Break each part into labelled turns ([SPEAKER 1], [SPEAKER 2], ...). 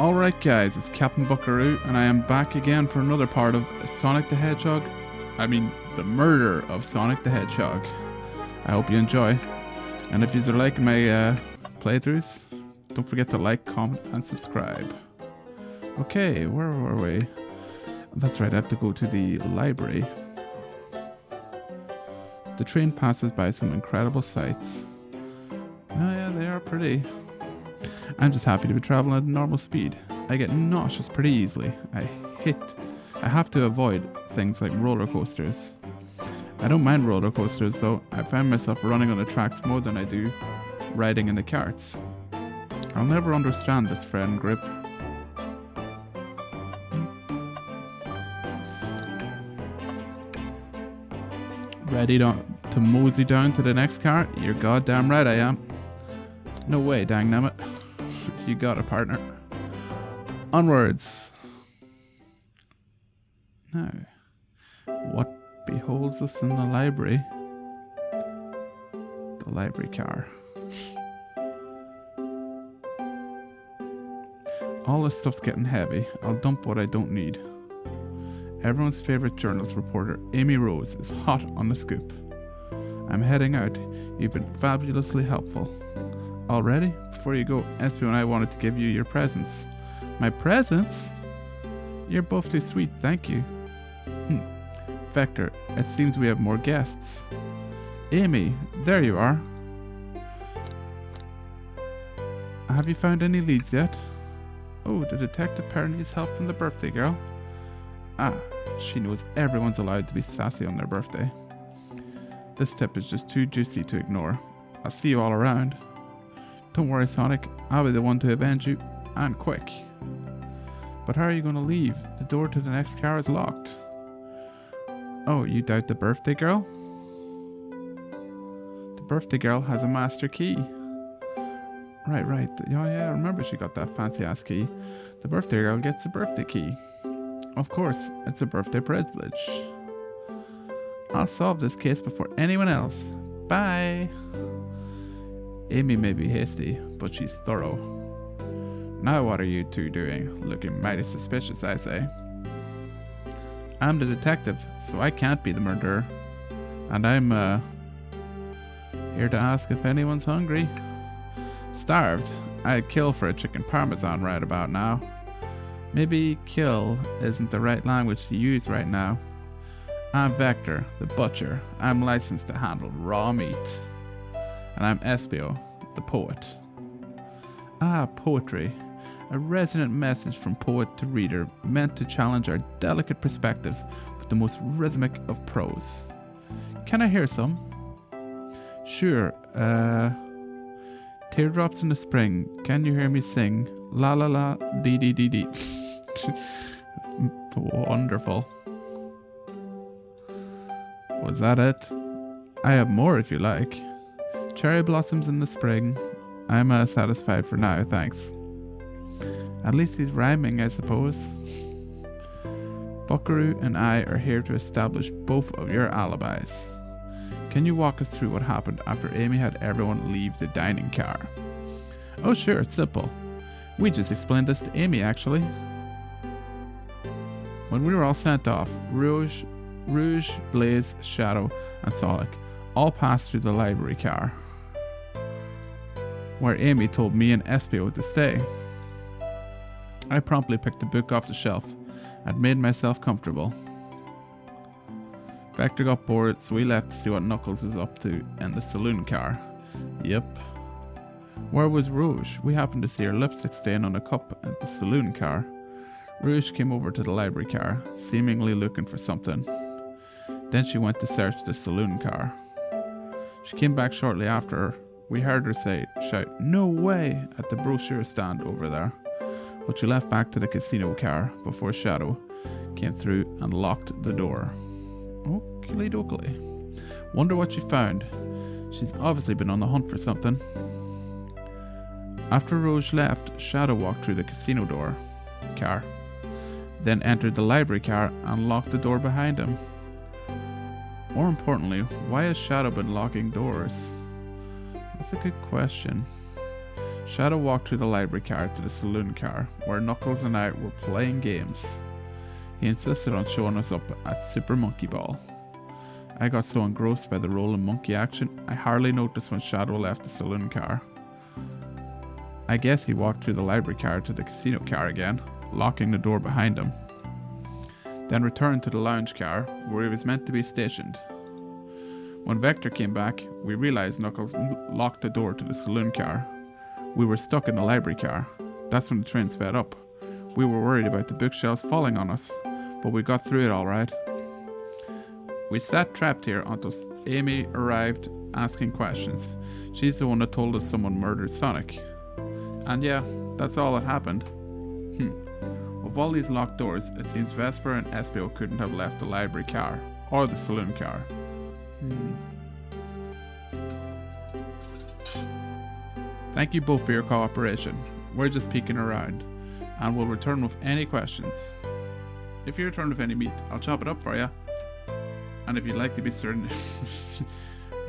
[SPEAKER 1] Alright guys, it's Captain Buckaroo and I am back again for another part of Sonic the Hedgehog. I mean, the murder of Sonic the Hedgehog. I hope you enjoy. And if you're liking my playthroughs, don't forget to like, comment and subscribe. Okay, where were we? That's right, I have to go to the library. The train passes by some incredible sights. Oh yeah, they are pretty. I'm just happy to be traveling at normal speed. I get nauseous pretty easily. I have to avoid things like roller coasters. I don't mind roller coasters though. I find myself running on the tracks more than I do riding in the carts. I'll never understand this friend grip. Ready to mosey down to the next car? You're goddamn right I am. No way, dangnammit. You got a partner. Onwards. Now, what beholds us in the library? The library car. All this stuff's getting heavy. I'll dump what I don't need. Everyone's favorite journalist reporter, Amy Rose, is hot on the scoop. I'm heading out. You've been fabulously helpful. Already? Before you go, Espio and I wanted to give you your presents. My presents? You're both too sweet, thank you. Vector, it seems we have more guests. Amy, there you are. Have you found any leads yet? Oh, the detective apparently needs help from the birthday girl. Ah, she knows everyone's allowed to be sassy on their birthday. This tip is just too juicy to ignore. I'll see you all around. Don't worry, Sonic. I'll be the one to avenge you, and quick. But how are you going to leave? The door to the next car is locked. Oh, you doubt the birthday girl? The birthday girl has a master key. Right. Yeah, I remember she got that fancy-ass key. The birthday girl gets the birthday key. Of course, it's a birthday privilege. I'll solve this case before anyone else. Bye. Amy may be hasty, but she's thorough. Now what are you two doing? Looking mighty suspicious, I say. I'm the detective, so I can't be the murderer. And I'm, here to ask if anyone's hungry. Starved? I'd kill for a chicken parmesan right about now. Maybe kill isn't the right language to use right now. I'm Vector, the butcher. I'm licensed to handle raw meat. And I'm Espio, the poet. Ah, poetry. A resonant message from poet to reader, meant to challenge our delicate perspectives with the most rhythmic of prose. Can I hear some? Sure, Teardrops in the spring, can you hear me sing? La la la, dee dee dee dee. Wonderful. Was that it? I have more if you like. Cherry blossoms in the spring. I'm satisfied for now, thanks. At least he's rhyming, I suppose. Buckaroo and I are here to establish both of your alibis. Can you walk us through what happened after Amy had everyone leave the dining car? Oh sure, it's simple. We just explained this to Amy, actually. When we were all sent off, Rouge, Blaze, Shadow, and Sonic all passed through the library car, where Amy told me and Espio to stay. I promptly picked a book off the shelf and made myself comfortable. Vector got bored, so we left to see what Knuckles was up to in the saloon car. Yep. Where was Rouge? We happened to see her lipstick stain on a cup at the saloon car. Rouge came over to the library car, seemingly looking for something. Then she went to search the saloon car. She came back shortly after. We heard her shout, "No way!" at the brochure stand over there. But she left back to the casino car before Shadow came through and locked the door. Oakley dokley. Wonder what she found. She's obviously been on the hunt for something. After Rouge left, Shadow walked through the casino car, then entered the library car and locked the door behind him. More importantly, why has Shadow been locking doors? That's a good question. Shadow walked through the library car to the saloon car, where Knuckles and I were playing games. He insisted on showing us up at Super Monkey Ball. I got so engrossed by the rolling monkey action, I hardly noticed when Shadow left the saloon car. I guess he walked through the library car to the casino car again, locking the door behind him. Then returned to the lounge car, where he was meant to be stationed. When Vector came back, we realized Knuckles locked the door to the saloon car. We were stuck in the library car. That's when the train sped up. We were worried about the bookshelves falling on us, but we got through it alright. We sat trapped here until Amy arrived asking questions. She's the one that told us someone murdered Sonic. And yeah, that's all that happened. With all these locked doors, it seems Vesper and Espio couldn't have left the library car, or the saloon car. Thank you both for your cooperation. We're just peeking around, and we'll return with any questions. If you return with any meat, I'll chop it up for you. And if you'd like to be serenaded...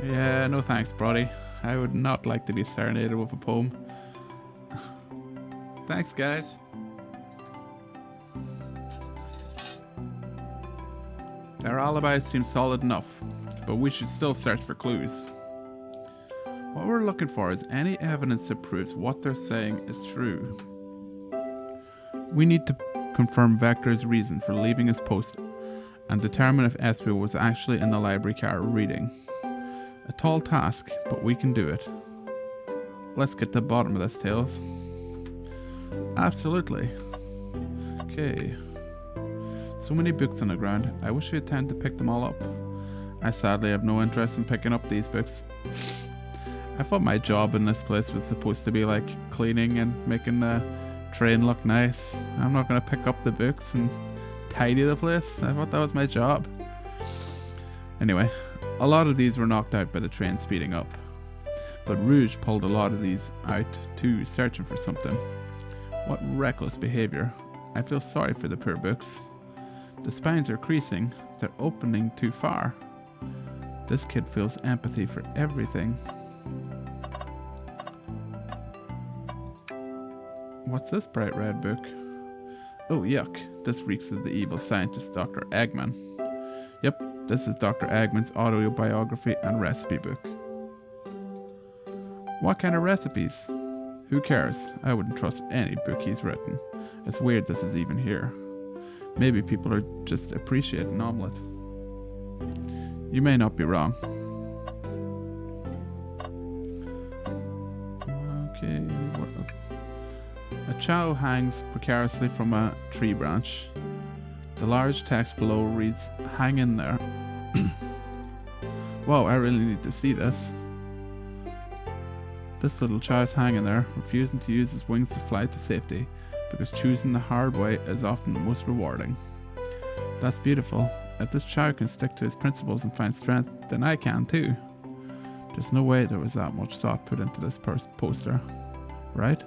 [SPEAKER 1] Yeah, no thanks, Brody. I would not like to be serenaded with a poem. Thanks, guys. Their alibis seem solid enough, but we should still search for clues. What we're looking for is any evidence that proves what they're saying is true. We need to confirm Vector's reason for leaving his post and determine if Espio was actually in the library car reading. A tall task, but we can do it. Let's get to the bottom of this, Tails. Absolutely. Okay. So many books on the ground, I wish we had time to pick them all up. I sadly have no interest in picking up these books. I thought my job in this place was supposed to be like cleaning and making the train look nice. I'm not going to pick up the books and tidy the place. I thought that was my job. Anyway, a lot of these were knocked out by the train speeding up. But Rouge pulled a lot of these out too, searching for something. What reckless behaviour. I feel sorry for the poor books. The spines are creasing. They're opening too far. This kid feels empathy for everything. What's this bright red book? Oh, yuck. This reeks of the evil scientist Dr. Eggman. Yep, this is Dr. Eggman's autobiography and recipe book. What kind of recipes? Who cares? I wouldn't trust any book he's written. It's weird this is even here. Maybe people are just appreciating omelette. You may not be wrong. Okay, a chow hangs precariously from a tree branch. The large text below reads, "Hang in there." Wow, I really need to see this. This little chow's hanging there, refusing to use his wings to fly to safety, because choosing the hard way is often the most rewarding. That's beautiful. If this chow can stick to his principles and find strength, then I can too. There's no way there was that much thought put into this poster, right?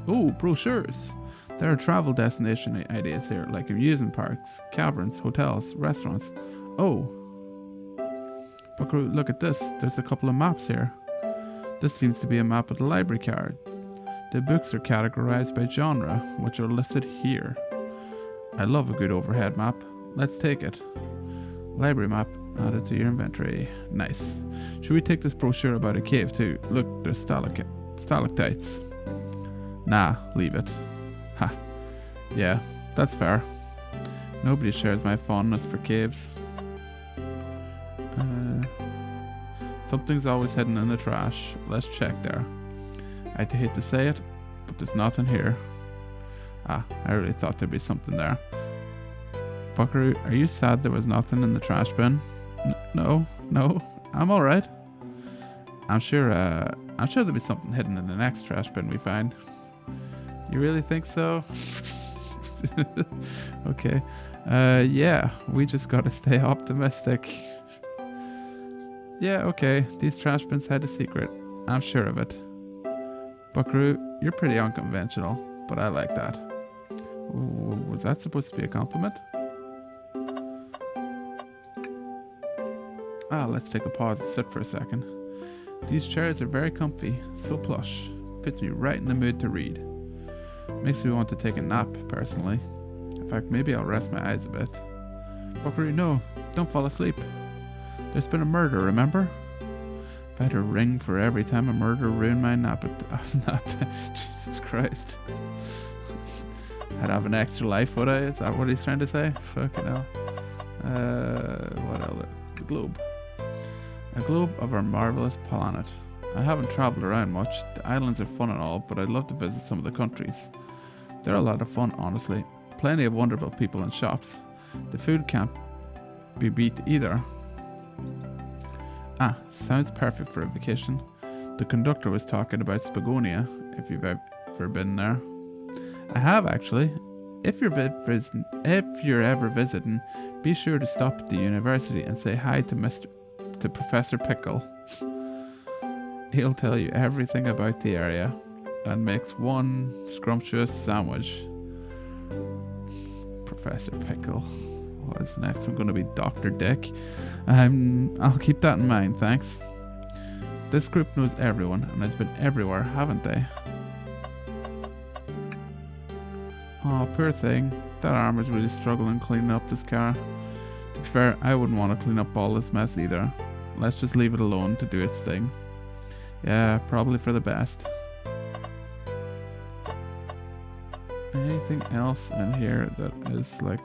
[SPEAKER 1] Oh, brochures! There are travel destination ideas here, like amusement parks, caverns, hotels, restaurants. Oh! Buckaroo, look at this. There's a couple of maps here. This seems to be a map of the library card. The books are categorized by genre, which are listed here. I love a good overhead map. Let's take it. Library map added to your inventory. Nice. Should we take this brochure about a cave too? Look, there's stalactites. Nah, leave it. Ha. Yeah, that's fair. Nobody shares my fondness for caves. Something's always hidden in the trash. Let's check there. I'd hate to say it, but there's nothing here. Ah, I really thought there'd be something there. Buckaroo, are you sad there was nothing in the trash bin? No, I'm alright. I'm sure there'll be something hidden in the next trash bin we find. You really think so? Okay. Yeah, we just gotta stay optimistic. Yeah, okay, these trash bins had a secret. I'm sure of it. Buckaroo, you're pretty unconventional, but I like that. Ooh, was that supposed to be a compliment? Ah, let's take a pause and sit for a second. These chairs are very comfy, so plush. Puts me right in the mood to read. Makes me want to take a nap, personally. In fact, maybe I'll rest my eyes a bit. Buckaroo, no, don't fall asleep. There's been a murder, remember? If I had a ring for every time a murder ruined my nap Jesus Christ. I'd have an extra life, would I? Is that what he's trying to say? Fucking hell. What else? The globe. A globe of our marvelous planet. I haven't travelled around much. The islands are fun and all, but I'd love to visit some of the countries. They're a lot of fun, honestly. Plenty of wonderful people and shops. The food can't be beat either. Ah, sounds perfect for a vacation. The conductor was talking about Spagonia, if you've ever been there. I have, actually. If you're ever visiting, be sure to stop at the university and say hi to Professor Pickle. He'll tell you everything about the area and makes one scrumptious sandwich. Professor Pickle. What's next? I'm going to be Dr. Dick. I'll keep that in mind, thanks. This group knows everyone and has been everywhere, haven't they? Oh, poor thing. That armor's really struggling cleaning up this car. To be fair, I wouldn't want to clean up all this mess either. Let's just leave it alone to do its thing. Yeah, probably for the best. Anything else in here that is like...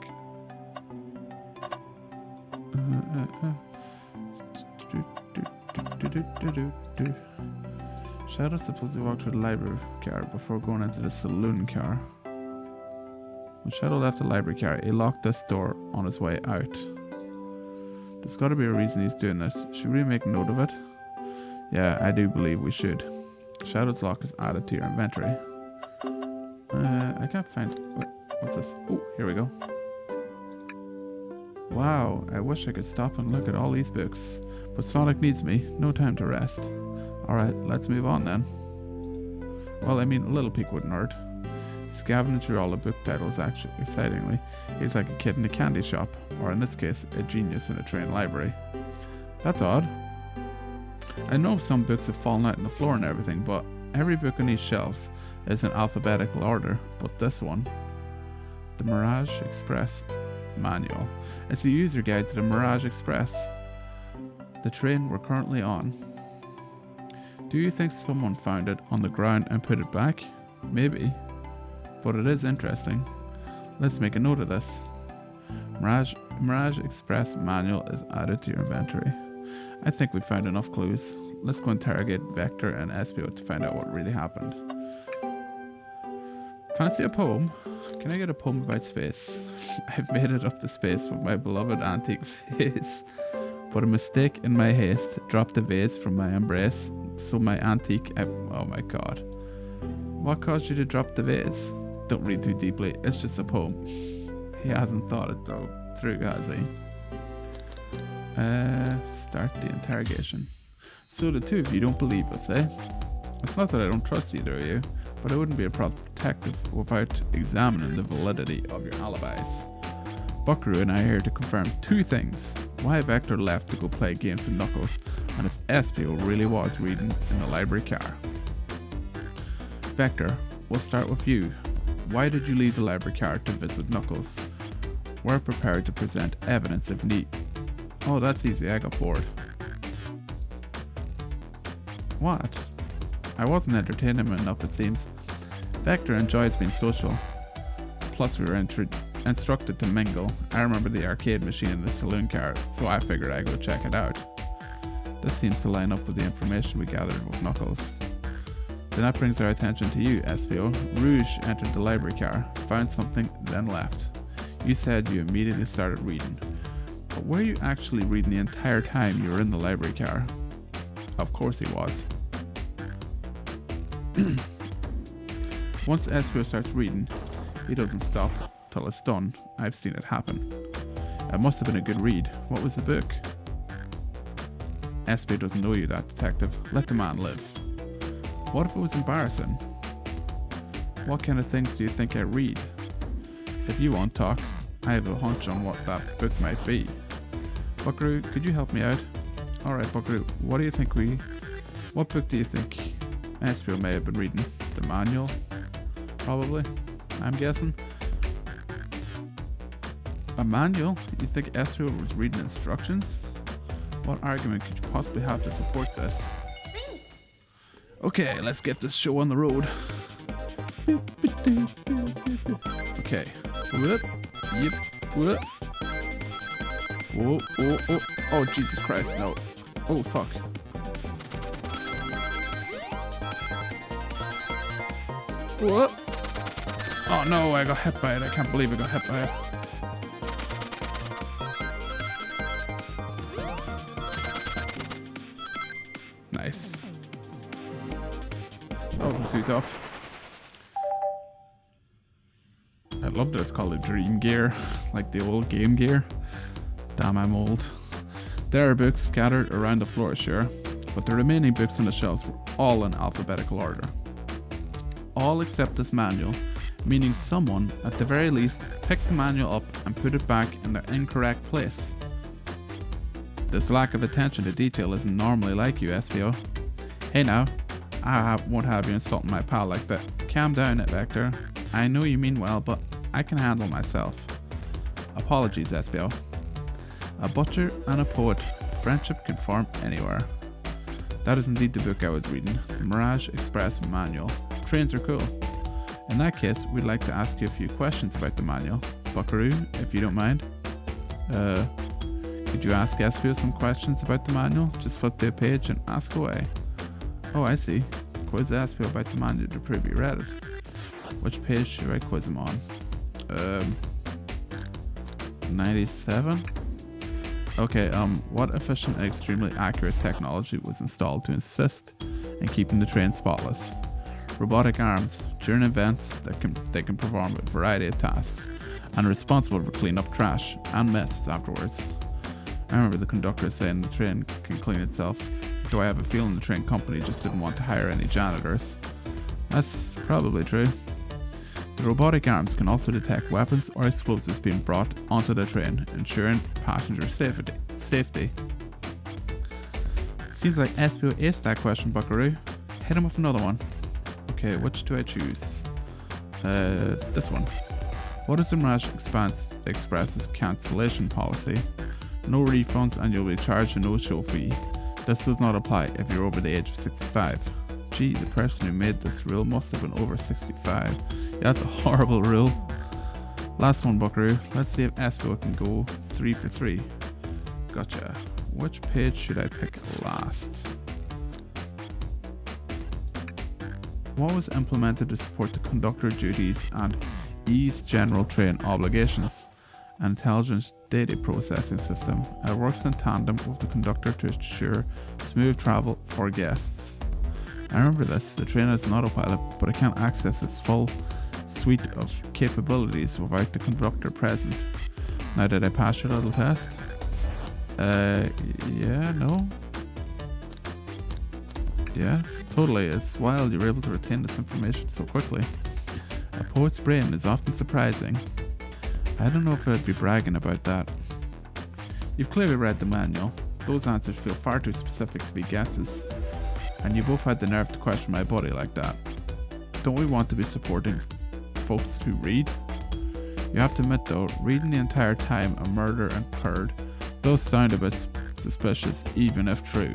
[SPEAKER 1] Shadow supposedly walked through the library car before going into the saloon car. When Shadow left the library car, he locked this door on his way out. There's got to be a reason he's doing this. Should we make note of it? Yeah, I do believe we should. Shadow's lock is added to your inventory. I can't find... What's this? Oh, here we go. Wow, I wish I could stop and look at all these books. But Sonic needs me. No time to rest. Alright, let's move on then. Well, I mean, a little peek wouldn't hurt. Scavenging through all the book titles, actually, excitingly, he's like a kid in a candy shop, or in this case, a genius in a trained library. That's odd. I know some books have fallen out on the floor and everything, but every book on these shelves is in alphabetical order, but this one, the Mirage Express Manual. It's a user guide to the Mirage Express, the train we're currently on. Do you think someone found it on the ground and put it back? Maybe. But it is interesting. Let's make a note of this. Mirage Express Manual is added to your inventory. I think we found enough clues. Let's go interrogate Vector and Espio to find out what really happened. Fancy a poem? Can I get a poem about space? I've made it up to space with my beloved antique vase. But a mistake in my haste dropped the vase from my embrace. So my antique... oh my god. What caused you to drop the vase? Don't read too deeply, it's just a poem. He hasn't thought it though through, has he? Start the interrogation. So the two of you don't believe us, eh? It's not that I don't trust either of you, but I wouldn't be a detective without examining the validity of your alibis. Buckaroo and I are here to confirm two things. Why Vector left to go play games with Knuckles, and if Espio really was reading in the library car. Vector, we'll start with you. Why did you leave the library car to visit Knuckles? We're prepared to present evidence if need. Oh, that's easy, I got bored. What? I wasn't entertaining him enough, it seems. Vector enjoys being social. Plus we were instructed to mingle. I remember the arcade machine in the saloon car, so I figured I'd go check it out. This seems to line up with the information we gathered with Knuckles. Then that brings our attention to you, Espio. Rouge entered the library car, found something, then left. You said you immediately started reading. But were you actually reading the entire time you were in the library car? Of course he was. Once Espio starts reading, he doesn't stop till it's done. I've seen it happen. It must have been a good read. What was the book? Espio doesn't know you that, detective. Let the man live. What if it was embarrassing? What kind of things do you think I read? If you won't talk, I have a hunch on what that book might be. Buckaroo, could you help me out? Alright, Buckaroo, what do you think What book do you think Espio may have been reading? The manual? Probably, I'm guessing. A manual? You think Espio was reading instructions? What argument could you possibly have to support this? Okay, let's get this show on the road. Okay. Whoop. Yep. Whoop. Whoa. Oh, oh. Oh, Jesus Christ, no. Oh, fuck. Whoop. Oh, no, I got hit by it. I can't believe I got hit by it. Nice. That wasn't too tough. I love that it's called a Dream Gear, like the old Game Gear. Damn, I'm old. There are books scattered around the floor, sure, but the remaining books on the shelves were all in alphabetical order. All except this manual, meaning someone, at the very least, picked the manual up and put it back in the incorrect place. This lack of attention to detail isn't normally like you, Espio. Hey now, I won't have you insulting my pal like that. Calm down, Vector. I know you mean well, but I can handle myself. Apologies, Espio. A butcher and a poet. Friendship can form anywhere. That is indeed the book I was reading, the Mirage Express Manual. Trains are cool. In that case, we'd like to ask you a few questions about the manual. Buckaroo, if you don't mind. Could you ask Espio some questions about the manual? Just flip the page and ask away. Oh, I see. Quiz Espio about the manual to prove you read it. Which page should I quiz him on? 97? Okay, what efficient and extremely accurate technology was installed to assist in keeping the train spotless? Robotic arms. During events, they can perform a variety of tasks and are responsible for cleaning up trash and messes afterwards. I remember the conductor saying the train can clean itself, though I have a feeling the train company just didn't want to hire any janitors. That's probably true. The robotic arms can also detect weapons or explosives being brought onto the train, ensuring passenger safety. Seems like Espio aced that question, Buckaroo. Hit him with another one. Okay, which do I choose? This one. What is the Mirage Express's cancellation policy? No refunds and you'll be charged a no-show fee. This does not apply if you're over the age of 65. Gee, the person who made this rule must have been over 65. Yeah, that's a horrible rule. Last one, Buckaroo. Let's see if Espio can go 3 for 3. Gotcha. Which page should I pick last? What was implemented to support the conductor duties and ease general train obligations? An intelligent data processing system. It works in tandem with the conductor to ensure smooth travel for guests. I remember this. The train has an autopilot, but it can't access its full suite of capabilities without the conductor present. Now, did I pass your little test? Yeah, no. Yes, totally. It's wild you're able to retain this information so quickly. A poet's brain is often surprising. I don't know if I'd be bragging about that. You've clearly read the manual. Those answers feel far too specific to be guesses. And you both had the nerve to question my buddy like that. Don't we want to be supporting folks who read? You have to admit though, reading the entire time a murder occurred does sound a bit suspicious, even if true.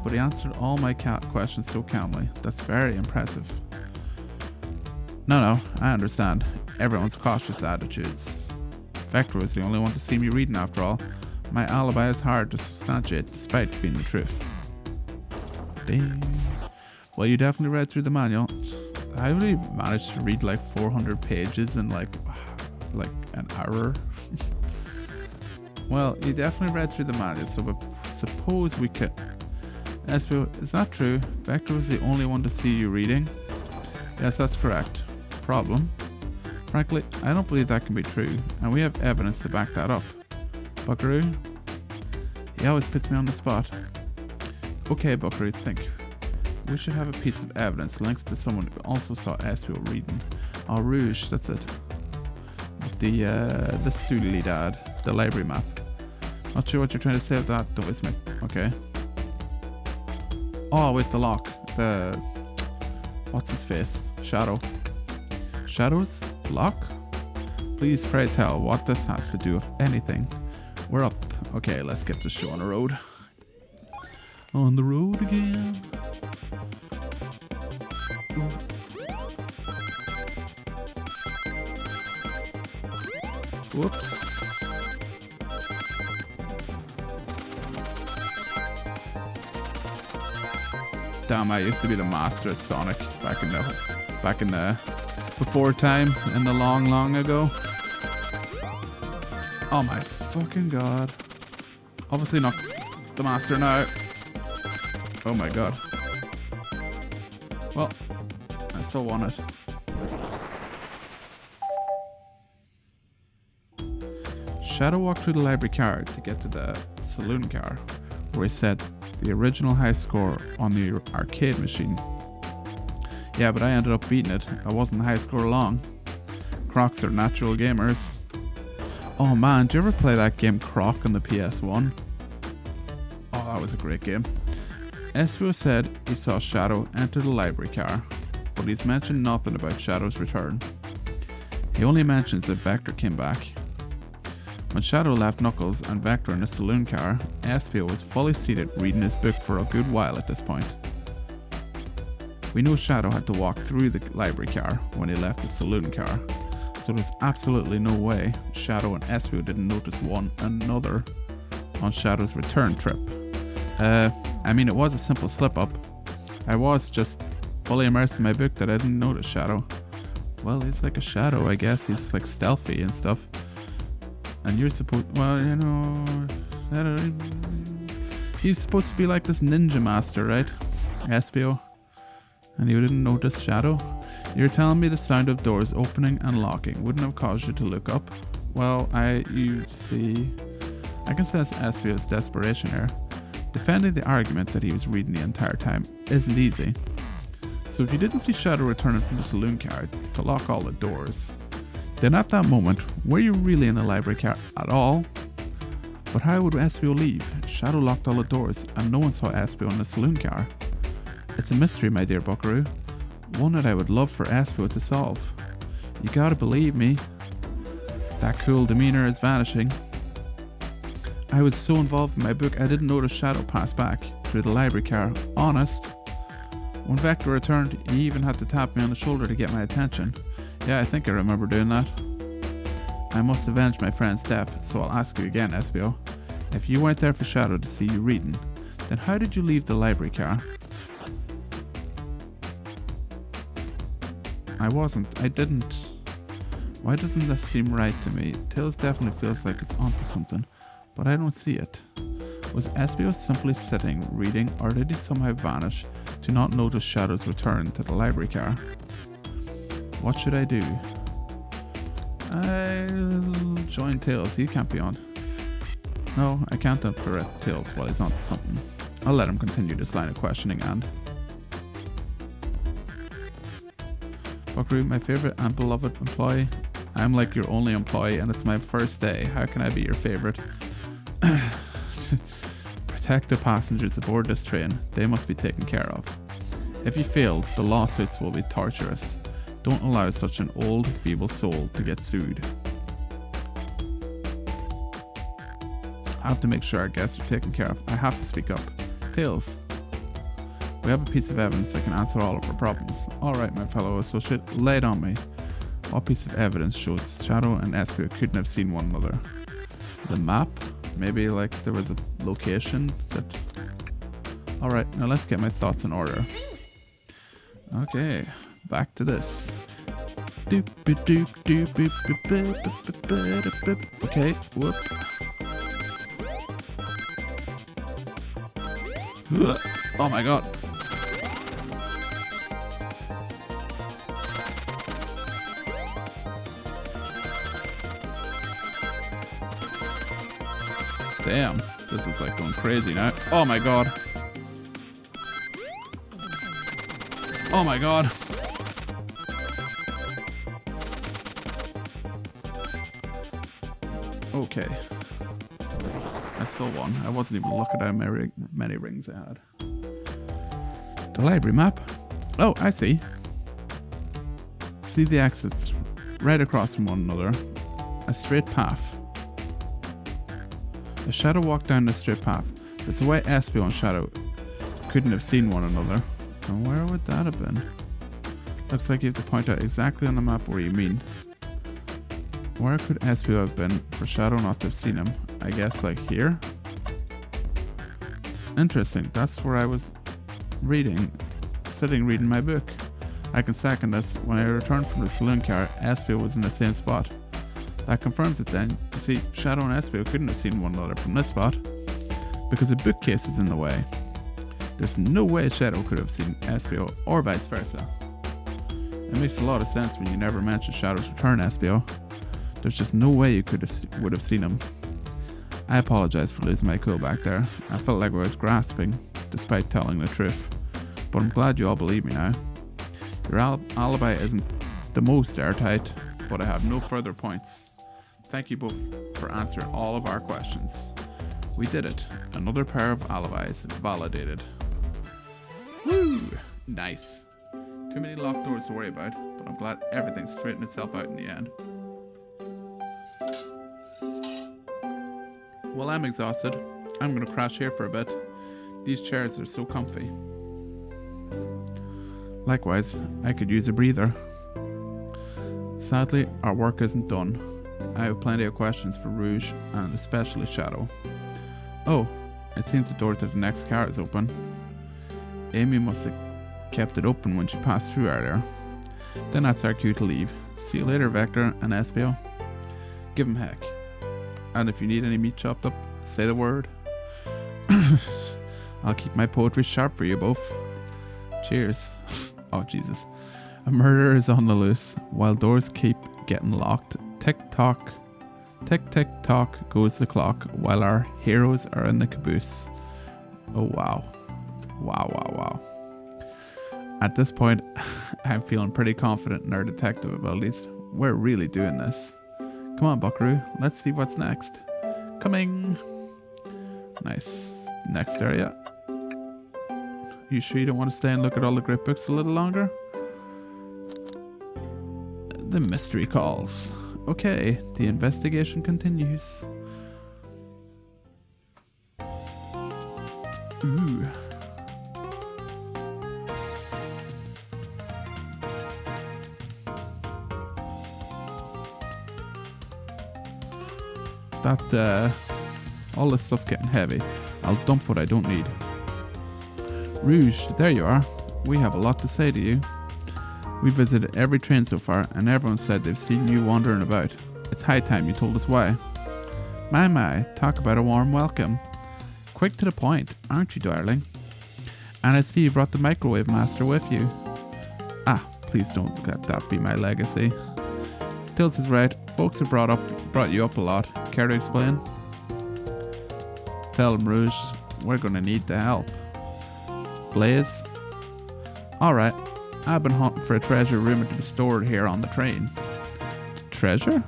[SPEAKER 1] But he answered all my questions so calmly. That's very impressive. No, I understand. Everyone's cautious attitudes. Vector was the only one to see me reading after all. My alibi is hard to substantiate despite being the truth. Dang. Well, you definitely read through the manual. I really managed to read like 400 pages in like an hour. Well, you definitely read through the manual, so suppose we could... Espio, is that true? Vector was the only one to see you reading? Yes, that's correct. Problem? Frankly, I don't believe that can be true, and we have evidence to back that up. Buckaroo? He always puts me on the spot. Okay, Buckaroo, think. We should have a piece of evidence links to someone who also saw Espio reading. Oh, Rouge, that's it. With the Stoodly Dad, the library map. Not sure what you're trying to say with that, don't waste me. Okay. Oh, with the lock. The... What's his face? Shadow. Shadow's lock? Please pray tell what this has to do with anything. We're up. Okay, let's get this show on the road. On the road again. Whoops. Damn, I used to be the master at Sonic back in the before time, in the long ago. Oh my fucking god. Obviously not the master now. Oh my god. Well, I still want it. Shadow walked through the library car to get to the saloon car, where he set the original high score on the arcade machine. Yeah, but I ended up beating it. I wasn't high score long. Crocs are natural gamers. Oh man, do you ever play that game Croc on the PS1? Oh, that was a great game. Espio said he saw Shadow enter the library car, but he's mentioned nothing about Shadow's return. He only mentions that Vector came back. When Shadow left Knuckles and Vector in the saloon car, Espio was fully seated reading his book for a good while at this point. We know Shadow had to walk through the library car when he left the saloon car, so there's absolutely no way Shadow and Espio didn't notice one another on Shadow's return trip. I mean, it was a simple slip-up. I was just fully immersed in my book that I didn't notice Shadow. Well, he's like a shadow, I guess. He's like stealthy and stuff. And you're supposed, well, you know, he's supposed to be like this ninja master, right? Espio. And you didn't notice Shadow? You're telling me the sound of doors opening and locking wouldn't have caused you to look up? Well, you see, I can sense Espio's desperation here. Defending the argument that he was reading the entire time isn't easy. So if you didn't see Shadow returning from the saloon car to lock all the doors, then at that moment, were you really in the library car at all? But how would Espio leave? Shadow locked all the doors and no one saw Espio in the saloon car. It's a mystery, my dear buckaroo. One that I would love for Espio to solve. You gotta believe me. That cool demeanor is vanishing. I was so involved in my book I didn't notice Shadow pass back through the library car. Honest. When Vector returned, he even had to tap me on the shoulder to get my attention. Yeah, I think I remember doing that. I must avenge my friend's death, so I'll ask you again, Espio. If you weren't there for Shadow to see you reading, then how did you leave the library car? I wasn't. I didn't. Why doesn't this seem right to me? Tails definitely feels like it's onto something, but I don't see it. Was Espio simply sitting, reading, or did he somehow vanish to not notice Shadow's return to the library car? What should I do? I'll join Tails. He can't be on. No, I can't interrupt Tails while he's onto something. I'll let him continue this line of questioning and... Buckaroo, my favorite and beloved employee. I'm like your only employee and it's my first day. How can I be your favorite? Protect the passengers aboard this train. They must be taken care of. If you fail, the lawsuits will be torturous. Don't allow such an old, feeble soul to get sued. I have to make sure our guests are taken care of. I have to speak up. Tails, we have a piece of evidence that can answer all of our problems. Alright, my fellow associate, lay it on me. What piece of evidence shows Shadow and Espio couldn't have seen one another? The map? Maybe like there was a location that... Alright, now let's get my thoughts in order. Okay, back to this. Okay, whoop. Oh my god. Damn, this is like going crazy now. Oh my god. Oh my god. Okay. I still won. I wasn't even looking at how many rings I had. The library map. Oh, I see. See the exits right across from one another. A straight path. A Shadow walked down the straight path. There's a way Espio and Shadow couldn't have seen one another. And where would that have been? Looks like you have to point out exactly on the map where you mean. Where could Espio have been for Shadow not to have seen him? I guess like here? Interesting, that's where I was sitting reading my book. I can second this. When I returned from the saloon car, Espio was in the same spot. That confirms it then. You see, Shadow and Espio couldn't have seen one another from this spot because a bookcase is in the way. There's no way Shadow could have seen Espio or vice versa. It makes a lot of sense when you never mention Shadow's return, Espio. There's just no way you would have seen him. I apologize for losing my cool back there. I felt like I was grasping, despite telling the truth. But I'm glad you all believe me now. Your alibi isn't the most airtight, but I have no further points. Thank you both for answering all of our questions. We did it. Another pair of alibis validated. Woo! Nice. Too many locked doors to worry about, but I'm glad everything straightened itself out in the end. Well, I'm exhausted. I'm gonna crash here for a bit. These chairs are so comfy. Likewise, I could use a breather. Sadly, our work isn't done. I have plenty of questions for Rouge and especially Shadow. Oh, it seems the door to the next car is open. Amy must have kept it open when she passed through earlier. Then that's our cue to leave. See you later, Vector and Espio. Give 'em heck. And if you need any meat chopped up, say the word. I'll keep my poetry sharp for you both. Cheers. Oh, Jesus. A murderer is on the loose while doors keep getting locked. Tick-tock. Tick-tick-tock goes the clock while our heroes are in the caboose. Oh, wow. Wow, wow, wow. At this point, I'm feeling pretty confident in our detective abilities. We're really doing this. Come on, Buckaroo. Let's see what's next. Coming. Nice. Next area. You sure you don't want to stay and look at all the great books a little longer? The mystery calls. Okay, the investigation continues. Ooh. All this stuff's getting heavy. I'll dump what I don't need. Rouge, there you are. We have a lot to say to you. We visited every train so far, and everyone said they've seen you wandering about. It's high time you told us why. My, talk about a warm welcome. Quick to the point, aren't you, darling? And I see you brought the microwave master with you. Ah, please don't let that be my legacy. Tills is right. Folks have brought you up a lot. Care to explain? Tell them, Rouge, we're gonna need the help. Blaze? Alright, I've been hunting for a treasure rumored to be stored here on the train. Treasure?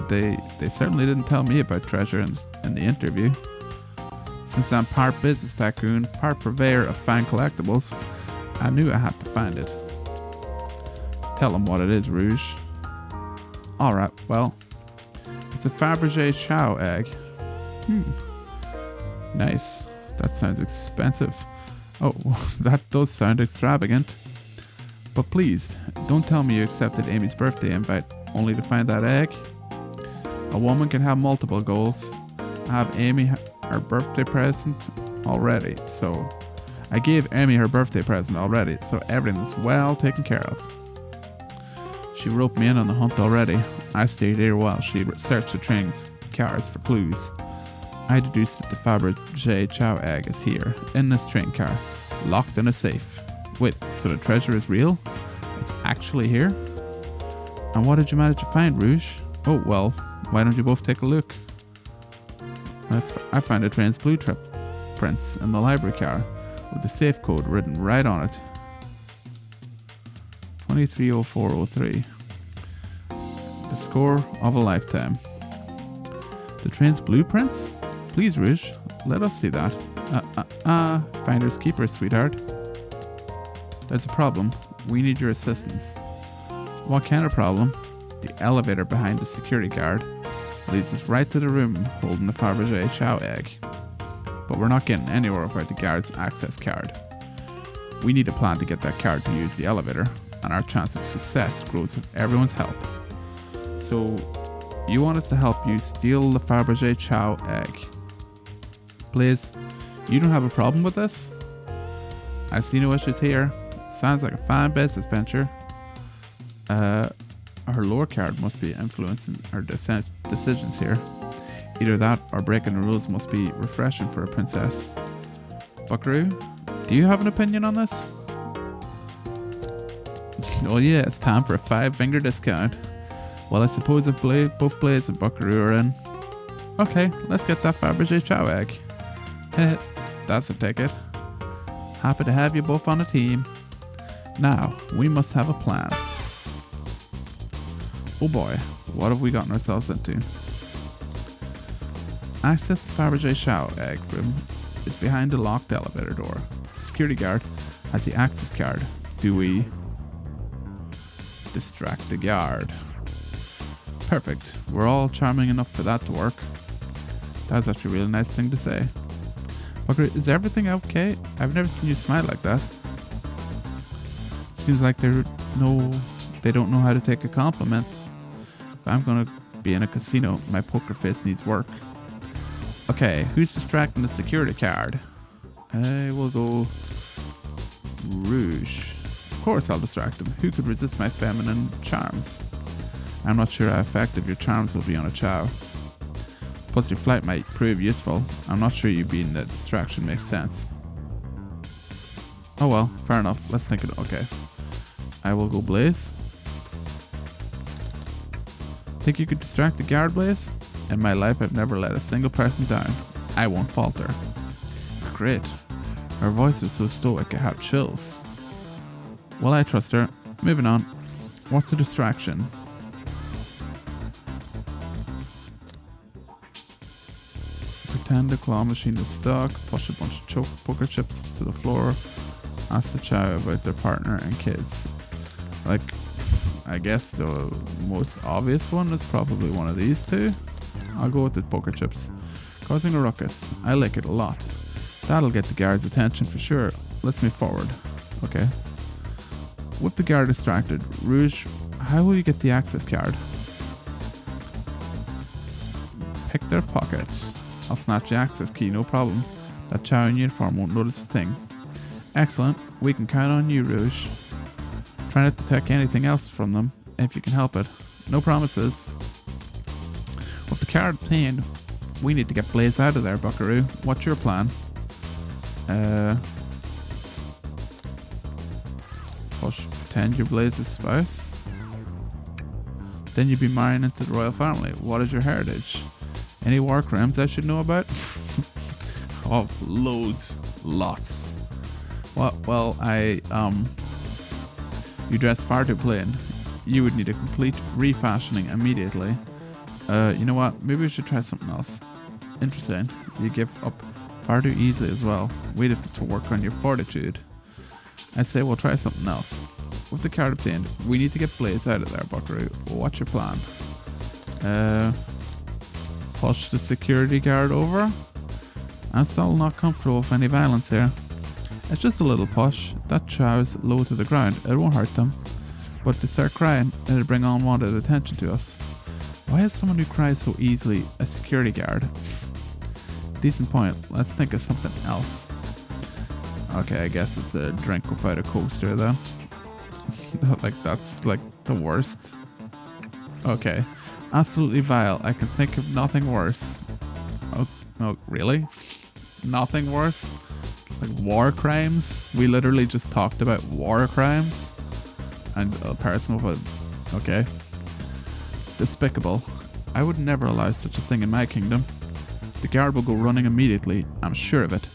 [SPEAKER 1] They certainly didn't tell me about treasure in the interview. Since I'm part business tycoon, part purveyor of fine collectibles, I knew I had to find it. Tell them what it is, Rouge. Alright, well, it's a Fabergé Chow egg. Nice. That sounds expensive. Oh, that does sound extravagant. But please, don't tell me you accepted Amy's birthday invite only to find that egg. A woman can have multiple goals. I have Amy her birthday present already, so I gave Amy her birthday present already, so everything's well taken care of. She roped me in on the hunt already. I stayed here while she searched the train's cars for clues. I deduced that the Fabergé Chow egg is here, in this train car, locked in a safe. Wait, so the treasure is real? It's actually here? And what did you manage to find, Rouge? Oh, well, why don't you both take a look? I found the train's blueprints in the library car, with the safe code written right on it. 230403. The score of a lifetime. The train's blueprints? Please, Rouge, let us see that. Finders keepers, sweetheart. There's a problem. We need your assistance. What kind of problem? The elevator behind the security guard leads us right to the room holding the Fabergé Chow egg. But we're not getting anywhere without the guard's access card. We need a plan to get that card to use the elevator, and our chance of success grows with everyone's help. So, you want us to help you steal the Fabergé Chow egg. Blaze, you don't have a problem with this? I see no issues here. Sounds like a fine business venture. Her lore card must be influencing her decisions here. Either that or breaking the rules must be refreshing for a princess. Buckaroo, do you have an opinion on this? Oh yeah, it's time for a 5-finger discount. Well, I suppose if both Blaze and Buckaroo are in. Okay, let's get that Fabergé Chow egg. That's a ticket. Happy to have you both on a team. Now, we must have a plan. Oh boy, what have we gotten ourselves into? Access to Fabergé Chow egg room is behind the locked elevator door. The security guard has the access card. Do we distract the guard? Perfect. We're all charming enough for that to work. That's actually a really nice thing to say. Buckaroo, is everything okay? I've never seen you smile like that. Seems like they don't know how to take a compliment. If I'm gonna be in a casino, my poker face needs work. Okay, who's distracting the security card? I will go Rouge. Of course I'll distract him. Who could resist my feminine charms? I'm not sure how effective your charms will be on a Chow. Plus your flight might prove useful. I'm not sure you being the distraction makes sense. Oh well, fair enough. Let's think it. Okay. I will go Blaze. Think you could distract the guard, Blaze? In my life, I've never let a single person down. I won't falter. Great. Her voice was so stoic I have chills. Well, I trust her. Moving on. What's the distraction? Pretend the claw machine is stuck. Push a bunch of poker chips to the floor. Ask the Chow about their partner and kids. Like, I guess the most obvious one is probably one of these two. I'll go with the poker chips. Causing a ruckus. I like it a lot. That'll get the guard's attention for sure. Let's move forward. Okay. With the guard distracted, Rouge, how will you get the access card? Pick their pocket. I'll snatch the access key, no problem. That Chow in uniform won't notice a thing. Excellent. We can count on you, Rouge. Try not to take anything else from them, if you can help it. No promises. With the card obtained, we need to get Blaze out of there, Buckaroo. What's your plan? Pretend you're Blaze's spouse. Then you'd be marrying into the royal family. What is your heritage? Any war crimes I should know about? Oh, loads. Lots. Well, you dress far too plain. You would need a complete refashioning immediately. You know what? Maybe we should try something else. Interesting. You give up far too easily as well. We'd have to work on your fortitude. I say we'll try something else. With the card obtained, we need to get Blaze out of there, Buckaroo. What's your plan? Push the security guard over. I'm still not comfortable with any violence here. It's just a little push. That Chow is low to the ground. It won't hurt them. But to start crying, it'll bring unwanted attention to us. Why is someone who cries so easily a security guard? Decent point. Let's think of something else. Okay, I guess it's a drink without a coaster then. Like, that's like the worst. Okay. Absolutely vile. I can think of nothing worse. Oh, really? Nothing worse? Like war crimes? We literally just talked about war crimes? And a person with a... Okay. Despicable. I would never allow such a thing in my kingdom. The guard will go running immediately. I'm sure of it.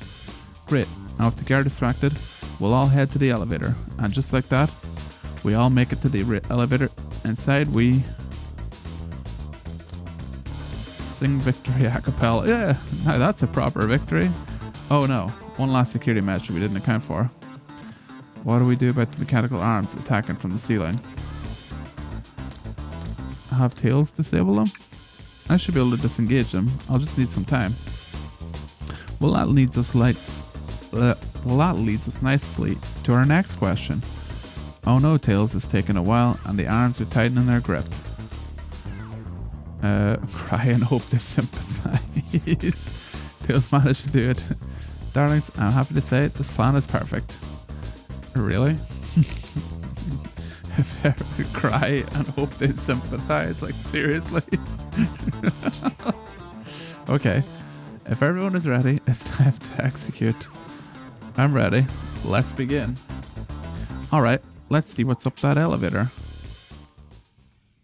[SPEAKER 1] Great. Now with the guard distracted, we'll all head to the elevator. And just like that, we all make it to the elevator. Inside we... sing victory a cappella. Yeah, now that's a proper victory. Oh no, one last security measure we didn't account for. What do we do about the mechanical arms attacking from the ceiling? Have Tails disable them? I should be able to disengage them. I'll just need some time. Well, that leads us nicely to our next question. Oh no, Tails, it's taking a while and the arms are tightening their grip. Cry and hope they sympathize. Tails managed to do it. Darlings, I'm happy to say this plan is perfect. Really? If I cry and hope they sympathize, like seriously? Okay, if everyone is ready, it's time to execute. I'm ready. Let's begin. Alright, let's see what's up that elevator.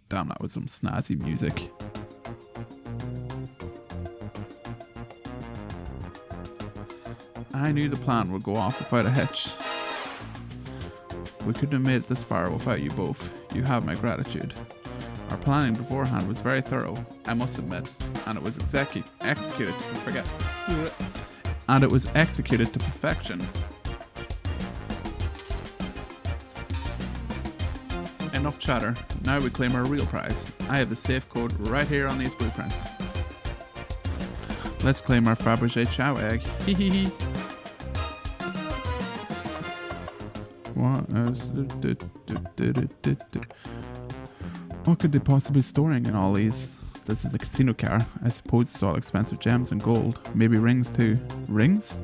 [SPEAKER 1] Damn, that was some snazzy music. I knew the plan would go off without a hitch. We couldn't have made it this far without you both. You have my gratitude. Our planning beforehand was very thorough, I must admit, and it was executed to perfection. Enough chatter. Now we claim our real prize. I have the safe code right here on these blueprints. Let's claim our Fabergé Chow egg. Hehehe. What could they possibly be storing in all these? This is a casino car. I suppose it's all expensive gems and gold. Maybe rings too. Rings?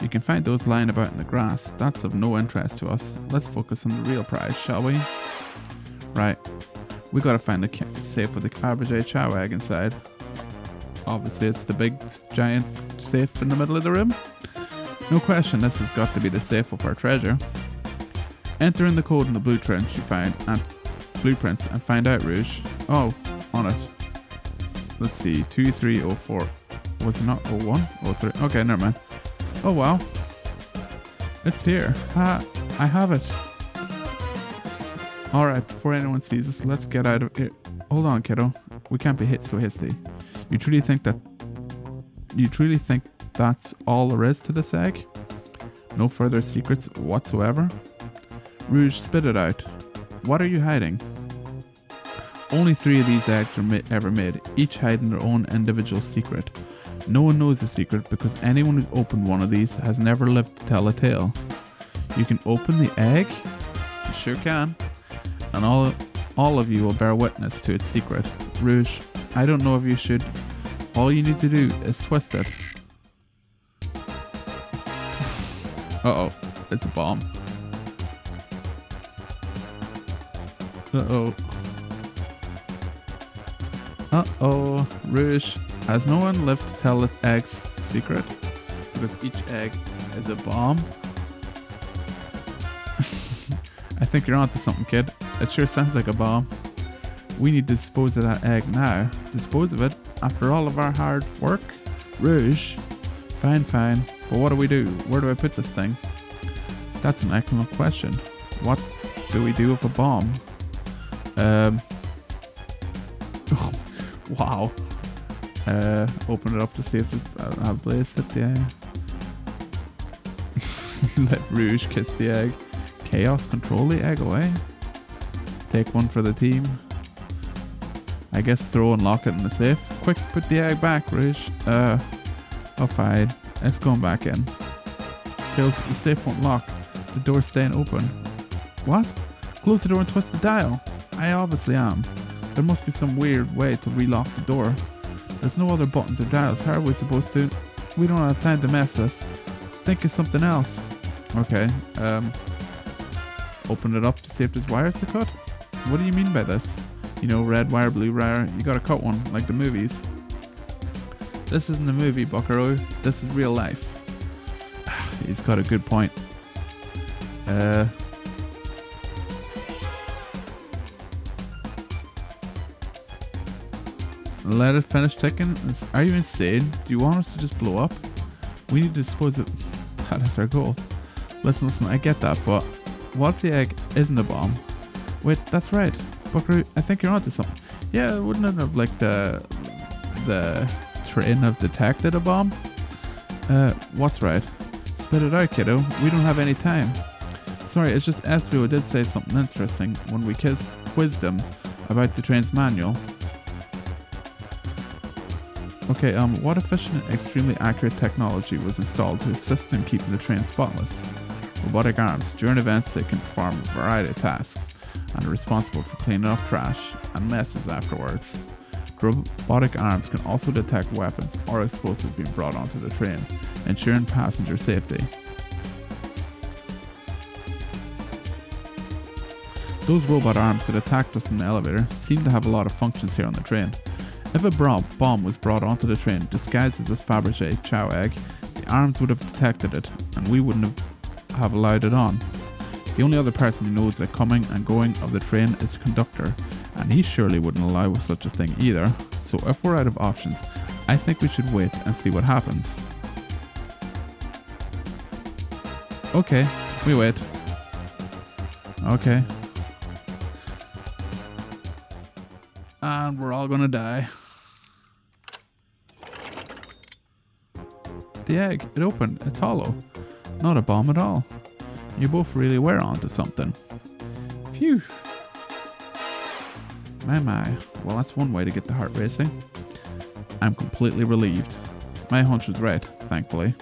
[SPEAKER 1] You can find those lying about in the grass. That's of no interest to us. Let's focus on the real prize, shall we? Right. We gotta find the safe with the Fabergé Chow egg inside. Obviously it's the big giant safe in the middle of the room. No question, this has got to be the safe of our treasure. Enter in the code in the blueprints and find out, Rouge. Oh, on it. Let's see, 2304. Was it not 01? 03? Okay, never mind. Oh wow. It's here. Ha, I have it. Alright, before anyone sees us, let's get out of here. Hold on, kiddo. We can't be hit so hasty. You truly think that's all there is to this egg? No further secrets whatsoever? Rouge, spit it out. What are you hiding? Only 3 of these eggs are ever made, each hiding their own individual secret. No one knows the secret because anyone who's opened one of these has never lived to tell a tale. You can open the egg? You sure can. And all of you will bear witness to its secret. Rouge, I don't know if you should. All you need to do is twist it. Uh-oh, it's a bomb. Uh-oh. Uh-oh. Rouge, has no one lived to tell its egg's secret? Because each egg is a bomb? I think you're onto something, kid. It sure sounds like a bomb. We need to dispose of that egg now. Dispose of it after all of our hard work? Rouge? Fine. But what do we do? Where do I put this thing? That's an excellent question. What do we do with a bomb? Wow. Open it up to see if there's a place at the egg. Let Rouge kiss the egg. Chaos control the egg away. Take one for the team. I guess throw and lock it in the safe. Quick, put the egg back, Rouge. Oh fine. It's going back in. Tails, the safe won't lock. The door's staying open. What? Close the door and twist the dial. I obviously am. There must be some weird way to relock the door. There's no other buttons or dials. How are we supposed to? We don't have time to mess this. Think of something else. Okay. Open it up to see if there's wires to cut. What do you mean by this? You know, red wire, blue wire. You gotta cut one, like the movies. This isn't a movie, buckaroo. This is real life. He's got a good point. Let it finish ticking. Are you insane? Do you want us to just blow up? We need to dispose of. That is our goal. Listen, I get that, but what if the egg isn't a bomb? Wait, that's right. Buckaroo, I think you're onto something. Yeah, wouldn't it have like the train have detected a bomb? What's right? Spit it out, kiddo. We don't have any time. Sorry, it's just SBO did say something interesting when we quizzed him about the train's manual. Okay, what efficient and extremely accurate technology was installed to assist in keeping the train spotless? Robotic arms. During events, they can perform a variety of tasks and are responsible for cleaning up trash and messes afterwards. Robotic arms can also detect weapons or explosives being brought onto the train, ensuring passenger safety. Those robot arms that attacked us in the elevator seem to have a lot of functions here on the train. If a bomb was brought onto the train disguised as a Fabergé chow egg, the arms would have detected it and we wouldn't have allowed it on. The only other person who knows the coming and going of the train is the conductor, and he surely wouldn't allow such a thing either. So if we're out of options, I think we should wait and see what happens. Okay, we wait. Okay. And we're all gonna die. The egg, it opened, it's hollow. Not a bomb at all. You both really were onto something. Phew. My. Well, that's one way to get the heart racing. I'm completely relieved. My hunch was right, thankfully.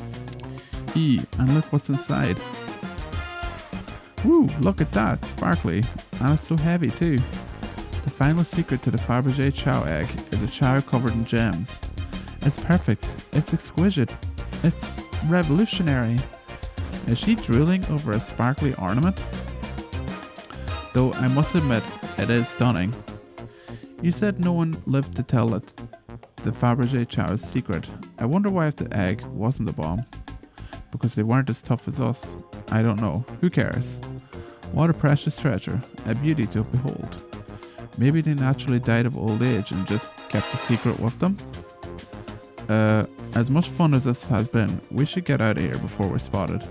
[SPEAKER 1] And look what's inside. Woo, look at that, sparkly. And it's so heavy too. The final secret to the Fabergé chow egg is a chow covered in gems. It's perfect. It's exquisite. It's revolutionary. Is she drooling over a sparkly ornament? Though I must admit, it is stunning. You said no one lived to tell it the Fabergé chow's secret. I wonder why if the egg wasn't a bomb. Because they weren't as tough as us. I don't know. Who cares? What a precious treasure. A beauty to behold. Maybe they naturally died of old age and just kept the secret with them? As much fun as this has been, we should get out of here before we're spotted.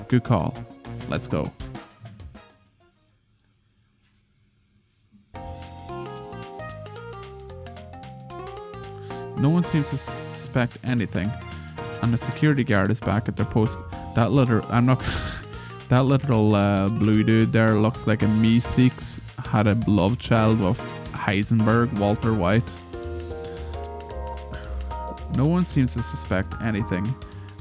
[SPEAKER 1] Good call. Let's go. No one seems to suspect anything, and the security guard is back at their post. That little blue dude there looks like a Meeseeks had a love child with Heisenberg, Walter White. No one seems to suspect anything,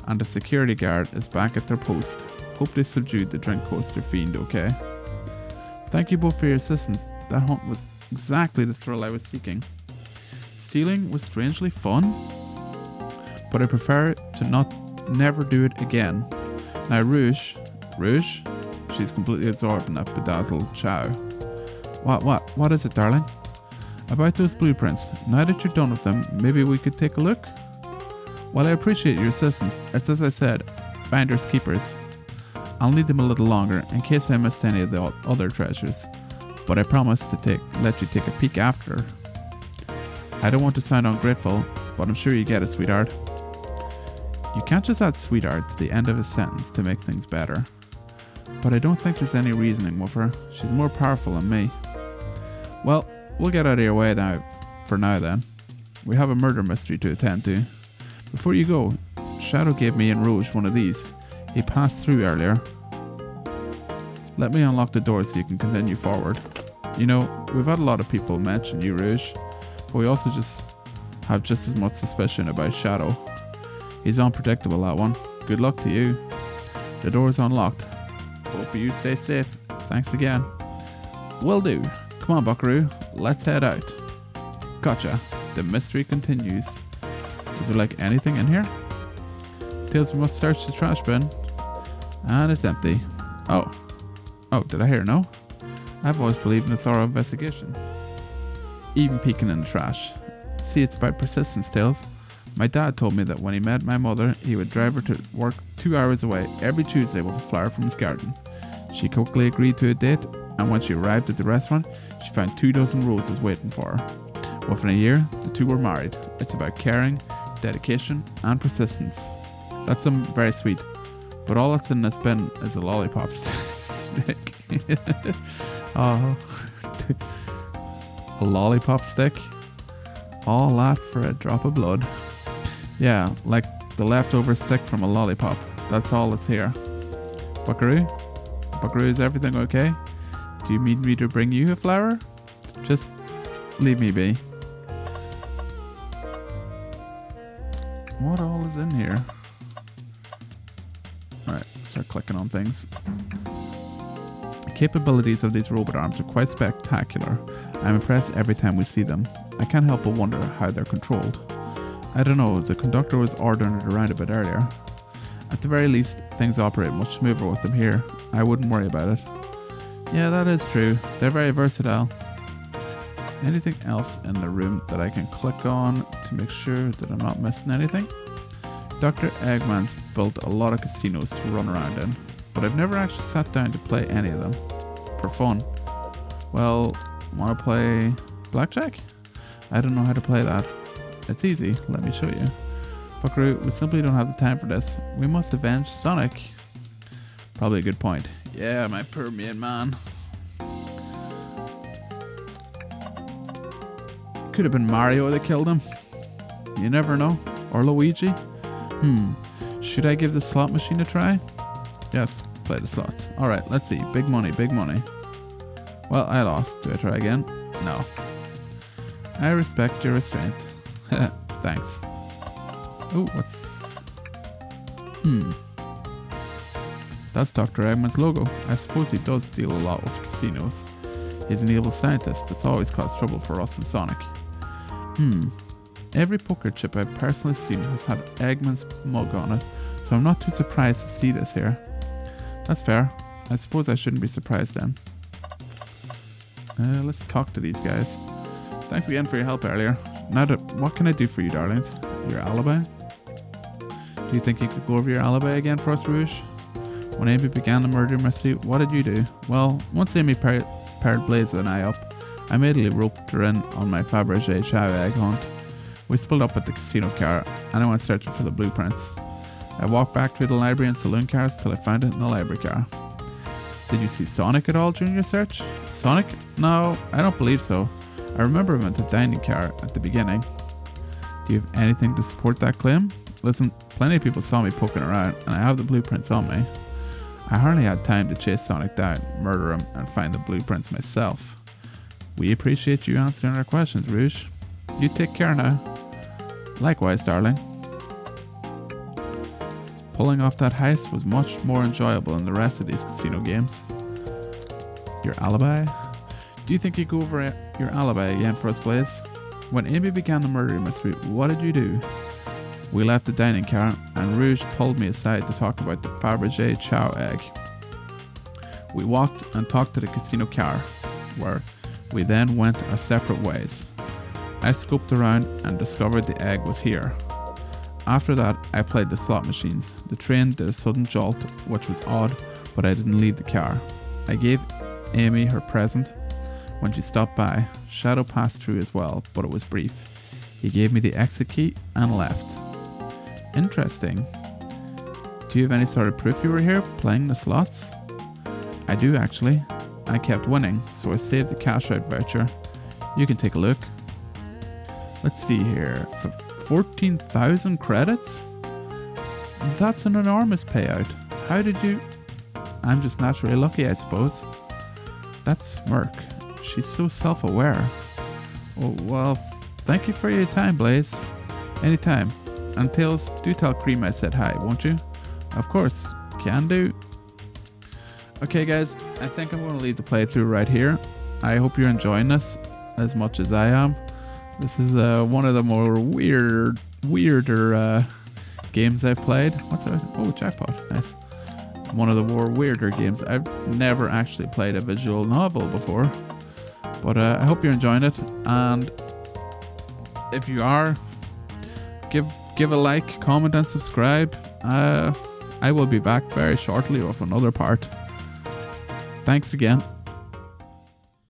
[SPEAKER 1] and the security guard is back at their post. Hope they subdued the drink coaster fiend, okay? Thank you both for your assistance. That hunt was exactly the thrill I was seeking. Stealing was strangely fun, but I prefer to never do it again. Now Rouge, she's completely absorbed in that bedazzled chow. What is it, darling? About those blueprints, now that you're done with them, maybe we could take a look? While I appreciate your assistance, it's as I said, finders keepers. I'll need them a little longer in case I missed any of the other treasures, but I promise to let you take a peek after. I don't want to sound ungrateful, but I'm sure you get it, sweetheart. You can't just add sweetheart to the end of a sentence to make things better. But I don't think there's any reasoning with her. She's more powerful than me. Well, we'll get out of your way now, for now then. We have a murder mystery to attend to. Before you go, Shadow gave me and Rouge one of these. He passed through earlier. Let me unlock the door so you can continue forward. You know, we've had a lot of people mention you, Rouge, but we also have just as much suspicion about Shadow. He's unpredictable, that one. Good luck to you. The door is unlocked. Hope you stay safe. Thanks again. Will do. Come on, Buckaroo. Let's head out. Gotcha. The mystery continues. Is there like anything in here? Tails, we must search the trash bin. And it's empty. Oh, did I hear no? I've always believed in a thorough investigation. Even peeking in the trash. See, it's about persistence, Tails. My dad told me that when he met my mother, he would drive her to work 2 hours away every Tuesday with a flower from his garden. She quickly agreed to a date, and when she arrived at the restaurant, she found 24 roses waiting for her. Within a year, the two were married. It's about caring, dedication, and persistence. That's very sweet. But all that's in this bin is a lollipop stick. Oh, a lollipop stick? All that for a drop of blood. Yeah, like the leftover stick from a lollipop. That's all that's here. Buckaroo, Buckaroo, is everything okay? Do you need me to bring you a flower? Just leave me be. What all is in here? Alright, start clicking on things. The capabilities of these robot arms are quite spectacular. I'm impressed every time we see them. I can't help but wonder how they're controlled. I don't know, the conductor was ordering it around a bit earlier. At the very least, things operate much smoother with them here. I wouldn't worry about it. Yeah, that is true. They're very versatile. Anything else in the room that I can click on to make sure that I'm not missing anything? Dr. Eggman's built a lot of casinos to run around in, but I've never actually sat down to play any of them. For fun. Well, wanna play blackjack? I don't know how to play that. It's easy, let me show you. Buckaroo, we simply don't have the time for this. We must avenge Sonic. Probably a good point. Yeah, my poor main man. Could have been Mario that killed him. You never know. Or Luigi. Should I give the slot machine a try? Yes, play the slots. Alright, let's see. Big money, big money. Well, I lost. Do I try again? No. I respect your restraint. Thanks. Oh, what's... That's Dr. Eggman's logo. I suppose he does deal a lot with casinos. He's an evil scientist that's always caused trouble for us and Sonic. Every poker chip I've personally seen has had Eggman's mug on it, so I'm not too surprised to see this here. That's fair. I suppose I shouldn't be surprised then. Let's talk to these guys. Thanks again for your help earlier. Now, what can I do for you, darlings? Your alibi? Do you think you could go over your alibi again for us, Rouge? When Amy began the murder mystery, what did you do? Well, once Amy paired Blaze and I up, I immediately roped her in on my Fabergé Chow egg hunt. We split up at the casino car, and I went searching for the blueprints. I walked back through the library and saloon cars till I found it in the library car. Did you see Sonic at all during your search? Sonic? No, I don't believe so. I remember him at the dining car at the beginning. Do you have anything to support that claim? Listen, plenty of people saw me poking around, and I have the blueprints on me. I hardly had time to chase Sonic down, murder him, and find the blueprints myself. We appreciate you answering our questions, Rouge. You take care now. Likewise, darling. Pulling off that heist was much more enjoyable than the rest of these casino games. Your alibi? Do you think you go over your alibi again for us, Blaze? When Amy began the murder mystery, what did you do? We left the dining car, and Rouge pulled me aside to talk about the Fabergé Chow egg. We walked and talked to the casino car, where we then went our separate ways. I scoped around and discovered the egg was here. After that, I played the slot machines. The train did a sudden jolt, which was odd, but I didn't leave the car. I gave Amy her present. When she stopped by, Shadow passed through as well, but it was brief. He gave me the exit key and left. Interesting. Do you have any sort of proof you were here playing the slots? I do actually. I kept winning, so I saved the cash out voucher. You can take a look. Let's see here. For 14,000 credits? That's an enormous payout. How did you... I'm just naturally lucky, I suppose. That's Smirk. She's so self-aware. Oh, well, thank you for your time, Blaze. Anytime. And Tails, do tell Cream I said hi, won't you? Of course. Can do. Okay, guys. I think I'm going to leave the playthrough right here. I hope you're enjoying this as much as I am. This is one of the more weirder games I've played. What's that? Oh, jackpot. Nice. One of the more weirder games. I've never actually played a visual novel before. But I hope you're enjoying it. And if you are, give a like, comment and subscribe. I will be back very shortly with another part. Thanks again.